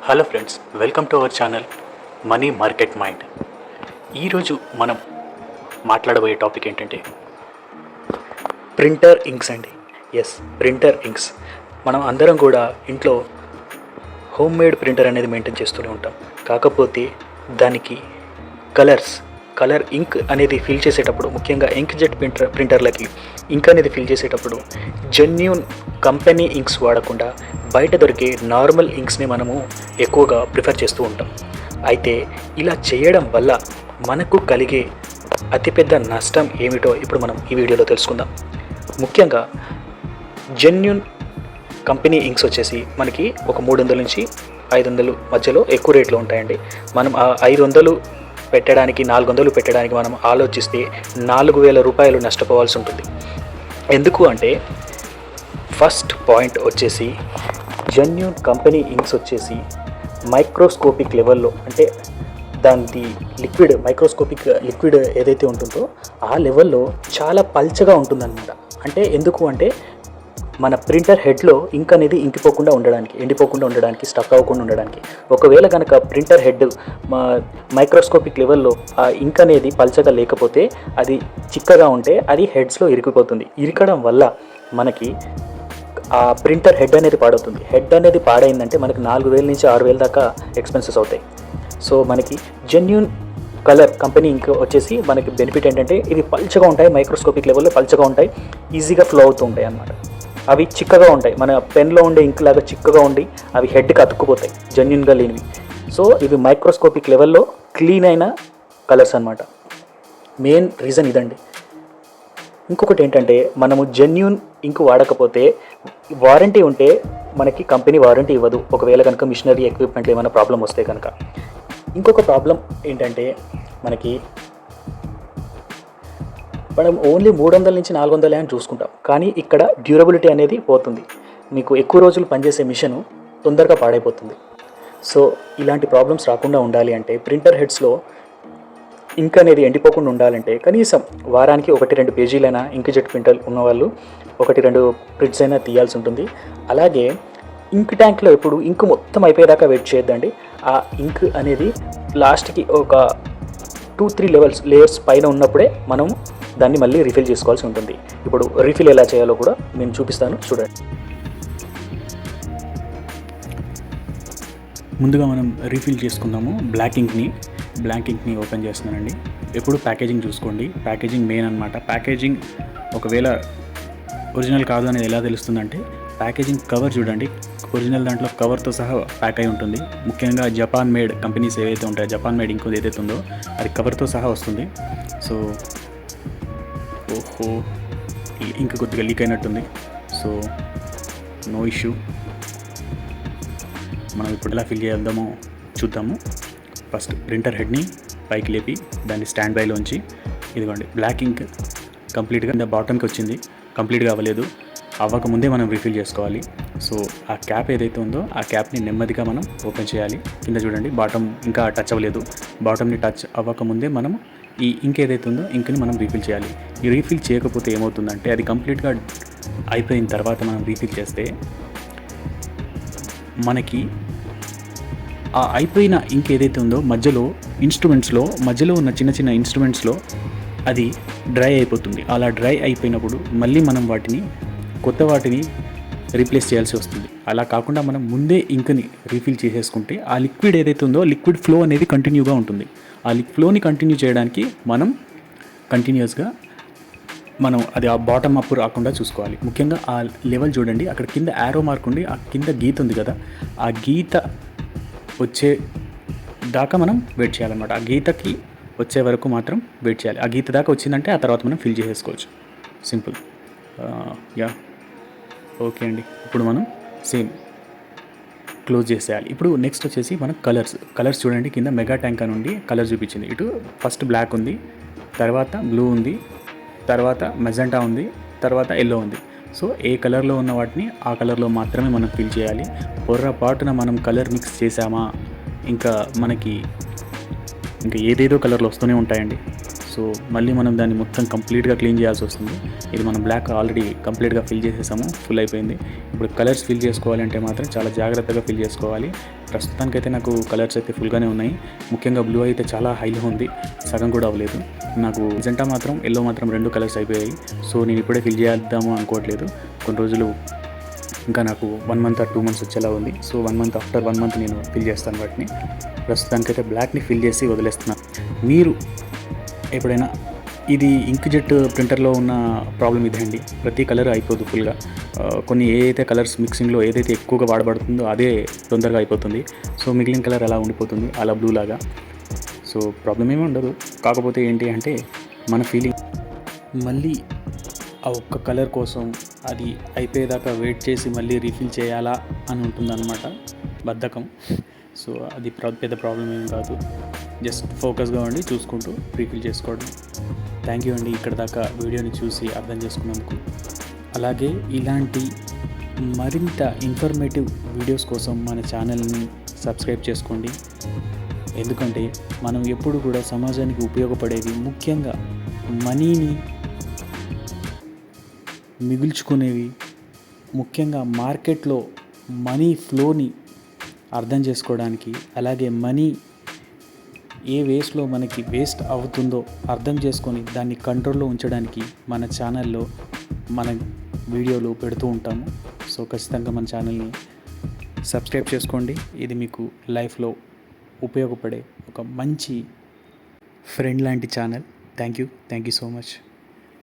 Hello friends, welcome to our channel money market mind. ఈరోజు మనం మాట్లాడబోయే టాపిక్ ఏంటంటే ప్రింటర్ ఇంక్స్ అండి. Yes, printer inks. మనం అందరం కూడా ఇంట్లో హోమ్ మేడ్ ప్రింటర్ అనేది మెయింటైన్ చేస్తూనే ఉంటాం. కాకపోతే దానికి కలర్ ఇంక్ అనేది ఫిల్ చేసేటప్పుడు, ముఖ్యంగా ఇంక్ జెట్ ప్రింటర్లకి ఇంక్ అనేది ఫిల్ చేసేటప్పుడు జెన్యూన్ కంపెనీ ఇంక్స్ వాడకుండా బయట దొరికే నార్మల్ ఇంక్స్ని మనము ఎక్కువగా ప్రిఫర్ చేస్తూ ఉంటాం. అయితే ఇలా చేయడం వల్ల మనకు కలిగే అతిపెద్ద నష్టం ఏమిటో ఇప్పుడు మనం ఈ వీడియోలో తెలుసుకుందాం. ముఖ్యంగా జెన్యూన్ కంపెనీ ఇంక్స్ వచ్చేసి మనకి ఒక 300 నుంచి 500 మధ్యలో ఎక్కువ రేట్లో ఉంటాయండి. మనం ఆ 500 పెట్టడానికి 400 పెట్టడానికి మనం ఆలోచిస్తే 4000 రూపాయలు నష్టపోవాల్సి ఉంటుంది. ఎందుకు అంటే ఫస్ట్ పాయింట్ వచ్చేసి జెన్యూన్ కంపెనీ ఇంక్స్ వచ్చేసి మైక్రోస్కోపిక్ లెవెల్లో, అంటే దాని మైక్రోస్కోపిక్ లిక్విడ్ ఏదైతే ఉంటుందో ఆ లెవెల్లో చాలా పల్చగా ఉంటుందన్నమాట. అంటే ఎందుకు అంటే మన ప్రింటర్ హెడ్లో ఇంక్ అనేది ఇంకిపోకుండా ఉండడానికి, ఎండిపోకుండా ఉండడానికి, స్టక్ అవ్వకుండా ఉండడానికి. ఒకవేళ కనుక ప్రింటర్ హెడ్ మైక్రోస్కోపిక్ లెవెల్లో ఆ ఇంక్ అనేది పల్చగా లేకపోతే, అది చిక్కగా ఉంటే అది హెడ్స్లో ఇరికిపోతుంది. ఇరకడం వల్ల మనకి ఆ ప్రింటర్ హెడ్ అనేది పాడవుతుంది. హెడ్ అనేది పాడైందంటే మనకి 4000 నుంచి 6000 దాకా ఎక్స్పెన్సెస్ అవుతాయి. సో మనకి జెన్యూన్ కలర్ కంపెనీ ఇంక్ వచ్చేసి మనకి బెనిఫిట్ ఏంటంటే ఇది పల్చగా ఉంటాయి, మైక్రోస్కోపిక్ లెవెల్లో పల్చగా ఉంటాయి, ఈజీగా ఫ్లో అవుతూ ఉంటాయి అన్నమాట. అవి చిక్కగా ఉంటాయి, మన పెన్లో ఉండే ఇంక్ లాగా చిక్కగా ఉండి అవి హెడ్కి అతుక్కుపోతాయి, జెన్యూన్గా లేనివి. సో ఇవి మైక్రోస్కోపిక్ లెవెల్లో క్లీన్ అయిన కలర్స్ అన్నమాట. మెయిన్ రీజన్ ఇదండి. ఇంకొకటి ఏంటంటే మనము జెన్యూన్ ఇంక్ వాడకపోతే వారంటీ ఉంటే మనకి కంపెనీ వారంటీ ఇవ్వదు, ఒకవేళ కనుక మిషనరీ ఎక్విప్మెంట్లో ఏమైనా ప్రాబ్లం వస్తే కనుక. ఇంకొక ప్రాబ్లం ఏంటంటే మనం ఓన్లీ 300 నుంచి 400 అని చూసుకుంటాం, కానీ ఇక్కడ డ్యూరబిలిటీ అనేది పోతుంది. మీకు ఎక్కువ రోజులు పనిచేసే మిషను తొందరగా పాడైపోతుంది. సో ఇలాంటి ప్రాబ్లమ్స్ రాకుండా ఉండాలి అంటే ప్రింటర్ హెడ్స్లో ఇంక్ అనేది ఎండిపోకుండా ఉండాలంటే కనీసం వారానికి 1-2 పేజీలైనా ఇంక్ జెట్ ప్రింటర్ ఉన్నవాళ్ళు 1-2 ప్రింట్స్ అయినా తీయాల్సి ఉంటుంది. అలాగే ఇంక్ ట్యాంక్లో ఎప్పుడు ఇంక్ మొత్తం అయిపోయేదాకా వెయిట్ చేయొద్దండి. ఆ ఇంక్ అనేది లాస్ట్కి ఒక 2-3 లేయర్స్ పైన ఉన్నప్పుడే మనం దాన్ని మళ్ళీ రీఫిల్ చేసుకోవాల్సి ఉంటుంది. ఇప్పుడు రీఫిల్ ఎలా చేయాలో కూడా నేను చూపిస్తాను, చూడండి. ముందుగా మనం రీఫిల్ చేసుకుందాము. బ్లాక్ ఇంక్ని ఓపెన్ చేస్తున్నానండి. ఎప్పుడు ప్యాకేజింగ్ చూసుకోండి, ప్యాకేజింగ్ మెయిన్ అనమాట. ప్యాకేజింగ్ ఒకవేళ ఒరిజినల్ కాదు అనేది ఎలా తెలుస్తుందంటే ప్యాకేజింగ్ కవర్ చూడండి. ఒరిజినల్ దాంట్లో కవర్తో సహా ప్యాక్ అయి ఉంటుంది. ముఖ్యంగా జపాన్ మేడ్ కంపెనీస్ ఏవైతే ఉంటాయో, జపాన్ మేడ్ ఇంకో ఏదైతే ఉందో అది కవర్తో సహా వస్తుంది. సో ఇంక కొద్దిగా లీక్ అయినట్టుంది. So no issue. మనం ఇప్పుడు ఎలా ఫిల్ చేద్దామో చూద్దాము. ఫస్ట్ ప్రింటర్ హెడ్ని పైకి లేపి దాన్ని స్టాండ్ బైలో ఉంచి, ఇదిగోండి బ్లాక్ ఇంక్ కంప్లీట్గా బాటమ్కి వచ్చింది, కంప్లీట్గా అవ్వలేదు. అవ్వకముందే మనం రీఫిల్ చేసుకోవాలి. సో ఆ క్యాప్ ఏదైతే ఉందో ఆ క్యాప్ని నెమ్మదిగా మనం ఓపెన్ చేయాలి. కింద చూడండి బాటమ్ ఇంకా టచ్ అవ్వలేదు. బాటమ్ని టచ్ అవ్వకముందే మనం ఈ ఇంక్ ఏదైతే ఉందో ఇంక్ని మనం రీఫిల్ చేయాలి. ఈ రీఫిల్ చేయకపోతే ఏమవుతుందంటే అది కంప్లీట్గా అయిపోయిన తర్వాత మనం రీఫిల్ చేస్తే మనకి ఆ అయిపోయిన ఇంక్ ఏదైతే ఉందో మధ్యలో ఉన్న చిన్న ఇన్స్ట్రుమెంట్స్లో అది డ్రై అయిపోతుంది. అలా డ్రై అయిపోయినప్పుడు మళ్ళీ మనం కొత్త వాటిని రీప్లేస్ చేయాల్సి వస్తుంది. అలా కాకుండా మనం ముందే ఇంక్ని రీఫిల్ చేసేసుకుంటే ఆ లిక్విడ్ ఏదైతే ఉందో లిక్విడ్ ఫ్లో అనేది కంటిన్యూగా ఉంటుంది. ఆ ఫ్లోని కంటిన్యూ చేయడానికి మనం కంటిన్యూస్గా అది ఆ బాటమ్ అప్ రాకుండా చూసుకోవాలి. ముఖ్యంగా ఆ లెవెల్ చూడండి, అక్కడ కింద యారో మార్క్ ఉండి ఆ కింద గీత ఉంది కదా, ఆ గీత వచ్చే దాకా మనం వెయిట్ చేయాలన్నమాట. ఆ గీతకి వచ్చే వరకు మాత్రం వెయిట్ చేయాలి. ఆ గీత దాకా వచ్చిందంటే ఆ తర్వాత మనం ఫిల్ చేసేసుకోవచ్చు. సింపుల్. ఓకే అండి. ఇప్పుడు మనం సేమ్ క్లోజ్ చేసేయాలి. ఇప్పుడు నెక్స్ట్ వచ్చేసి మనం కలర్స్ చూడండి. కింద మెగా ట్యాంక్ అని ఉండి కలర్ చూపించింది. ఇటు ఫస్ట్ బ్లాక్ ఉంది, తర్వాత బ్లూ ఉంది, తర్వాత మెజెంటా ఉంది, తర్వాత ఎల్లో ఉంది. సో ఏ కలర్లో ఉన్న వాటిని ఆ కలర్లో మాత్రమే మనం ఫిల్ చేయాలి. పొర్రపాటున మనం కలర్ మిక్స్ చేసామా ఇంకా ఏదేదో కలర్లు వస్తూనే ఉంటాయండి. సో మళ్ళీ మనం దాన్ని మొత్తం కంప్లీట్గా క్లీన్ చేయాల్సి వస్తుంది. ఇది మనం బ్లాక్ ఆల్రెడీ కంప్లీట్గా ఫిల్ చేసేసాము, ఫుల్ అయిపోయింది. ఇప్పుడు కలర్స్ ఫిల్ చేసుకోవాలంటే మాత్రం చాలా జాగ్రత్తగా ఫిల్ చేసుకోవాలి. ప్రస్తుతానికైతే నాకు కలర్స్ అయితే ఫుల్గానే ఉన్నాయి. ముఖ్యంగా బ్లూ అయితే చాలా హైలో ఉంది, సగం కూడా అవ్వలేదు. నాకు జంటా మాత్రం ఎల్లో మాత్రం 2 కలర్స్ అయిపోయాయి. సో నేను ఇప్పుడే ఫిల్ చేద్దాము అనుకోవట్లేదు. కొన్ని రోజులు ఇంకా నాకు 1 మంత్ ఆర్ 2 మంత్స్ వచ్చేలా ఉంది. సో 1 మంత్ ఆఫ్టర్ 1 మంత్ నేను ఫిల్ చేస్తాను వాటిని. ప్రస్తుతానికైతే బ్లాక్ని ఫిల్ చేసి వదిలేస్తున్నాను. మీరు ఎప్పుడైనా ఇది ఇంక్ జెట్ ప్రింటర్లో ఉన్న ప్రాబ్లం ఇదే అండి. ప్రతి కలర్ అయిపోదు ఫుల్గా. కొన్ని ఏదైతే కలర్స్ మిక్సింగ్లో ఏదైతే ఎక్కువగా వాడబడుతుందో అదే తొందరగా అయిపోతుంది. సో మిగిలిన కలర్ అలా ఉండిపోతుంది, అలా బ్లూ లాగా. సో ప్రాబ్లం ఏమీ ఉండదు. కాకపోతే ఏంటి అంటే మన ఫీలింగ్ మళ్ళీ ఆ ఒక్క కలర్ కోసం అది అయిపోయేదాకా వెయిట్ చేసి మళ్ళీ రీఫిల్ చేయాలా అని ఉంటుందన్నమాట, బద్ధకం. సో అది పెద్ద ప్రాబ్లం ఏం కాదు. జస్ట్ ఫోకస్గా ఉండి చూసుకుంటూ రీఫిల్ చేసుకోవడం. థ్యాంక్ యూ అండి ఇక్కడ దాకా వీడియోని చూసి అర్థం చేసుకున్నందుకు. అలాగే ఇలాంటి మరింత ఇన్ఫర్మేటివ్ వీడియోస్ కోసం మన ఛానల్ని సబ్స్క్రైబ్ చేసుకోండి. ఎందుకంటే మనం ఎప్పుడు కూడా సమాజానికి ఉపయోగపడేవి, ముఖ్యంగా మనీని మిగుల్చుకునేవి, ముఖ్యంగా మార్కెట్లో మనీ ఫ్లోని అర్థం చేసుకోవడానికి, అలాగే మనీ ఏ వేస్లో మనకి వేస్ట్ అవుతుందో అర్థం చేసుకొని దాన్ని కంట్రోల్లో ఉంచడానికి మన ఛానల్లో మన వీడియోలు పెడుతూ ఉంటాము. సో ఖచ్చితంగా మన ఛానల్ని సబ్స్క్రైబ్ చేసుకోండి. ఇది మీకు లైఫ్లో ఉపయోగపడే ఒక మంచి ఫ్రెండ్ లాంటి channel. Thank you so much.